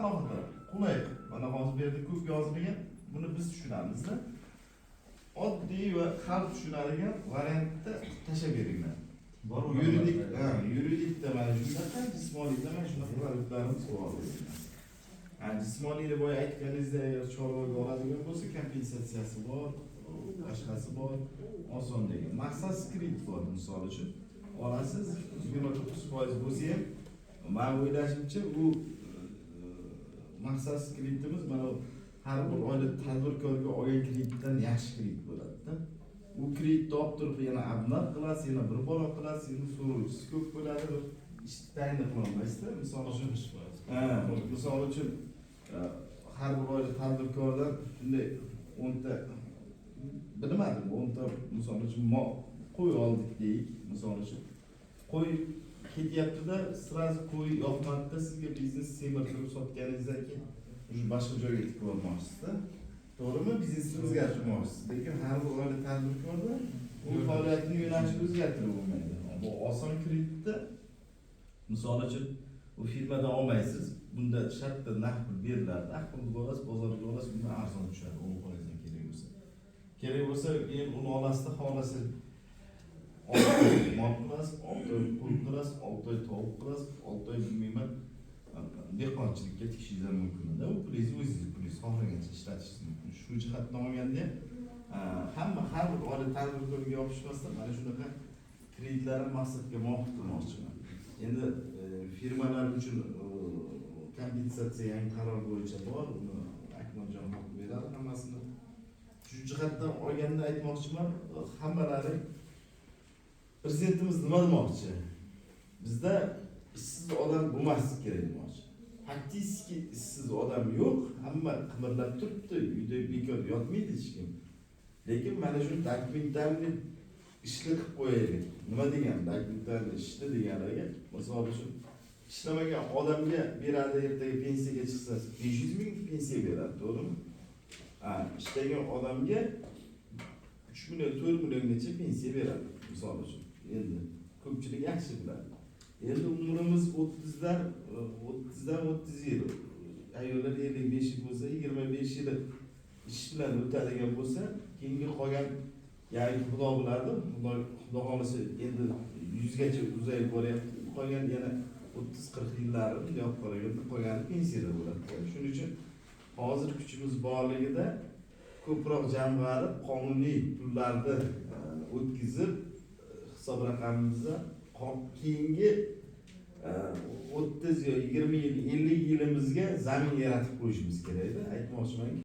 alohida qulay. Mana hozir bu yerda ko'p yozilgan, buni biz tushunamizda. Oddiy va xalq tushunadigan variantda tashlab beringlar. Yuridikda mana shunaqa, jismoniyda mana shunaqa variantlarimiz bor. Jismoniy deb boya aytganingizda agar chorvaga oladigan bo'lsa, kompensatsiyasi bor, boshqasi bor, oson degan. Maqsad kredit bor misol uchun. Olasiz 29% bo'lsa ham, men o'ylashimcha u maqsad kreditimiz mana har bir oyda tadbirkorga olgan kreditdan yaxshi kredit bo'ladi-da. U kreditni olib turib yana abnat qilasiz, yana bir bola qilasiz, yana so'rovchisi ko'p bo'ladi, bir ishni tayinlab qololmaysizda. Misol uchun, misol uchun har bir oyda tadbirkordan shunday 10 ta bilmadim, 10 ta misol uchun qo'y oldik deylik, misol uchun. Qo'y ketyapti-da, sirazi qo'y yoqmadi-da, sizga biznes semirtirib sotganingizdan keyin уже boshqa joyga tikib olmoqchisiz-da. To'g'rimi? Biznesni o'zgartirmoqchisiz. Lekin har bir oyda tadbirkorda u faoliyatini yo'nalishini o'zgartirib bo'lmaydi. Bu oson kreditda misol uchun u firmadan olmaysiz. Bunda shartda naqd pul beriladi. Naqd pul bo'lsa, bozorga olasiz, undan arzon tushadi. Olib qo'yingizdan kerak bo'lsa. Kerak bo'lsa, keyin uni olasizda xohlasa 6 oy mol qilasiz, 6 oy pul qilasiz, 6 oy tovuq qilasiz, 6 oy bilmayman dehqonchilikka tikishingiz mumkin-da. U pulingizni o'zingiz pulingiz xohlagancha ishlatishingiz mumkin. Shu jihatdan olganda hamma har bir oyda tadbirkorga yopishmasdan mana shunaqa kreditlarni maqsadga muvofiq qilmoqchiman. Endi firmalar uchun kompensatsiya yangi qaror bo'yicha bor, uni Akmaljon haq beradi hammasini. Shu jihatdan olganda aytmoqchiman, hammalari prezidentimiz nima demoqchi? Bizda ishsiz odam bo'lmasligi kerak demoqchi. Faktiski ishsiz odam yo'q, hamma qimirlab turibdi, uyda bekor yotmaydi hech kim. Lekin mana shu dokumentarni ishli qilib qo'yaylik. Nima degan dokumentarni ishli deganiga, misol uchun ishlamagan odamga beradi, ertaga pensiyaga chiqsa 500 ming pensiya beradi, to'g'rimi? Ishlagan odamga 3 million, 4 milliongacha pensiya beradi, misol uchun. Endi ko'pchilik yaxshi biladi. Endi umrimiz 30dan 30 yil. Ayollar 55 yil bo'lsa, 25 yil ish bilan o'tadigan bo'lsa, keyingi qolgan, ya'ni Xudo biladi, Xudo xolisa endi 100 gacha uzayib boryapti. Qolgan yana 30-40 yillari bunday olib qolganda qolgani pensiyada bo'ladi. Shuning uchun hozir kuchimiz borligida ko'proq jamg'arib, qonuniy pullarni o'tkazib, hisob raqamimizda keyingi 30 yo 20 yil, 50 yilimizga zamin yaratib qo'yishimiz kerak edi. Aytmoqchimanki,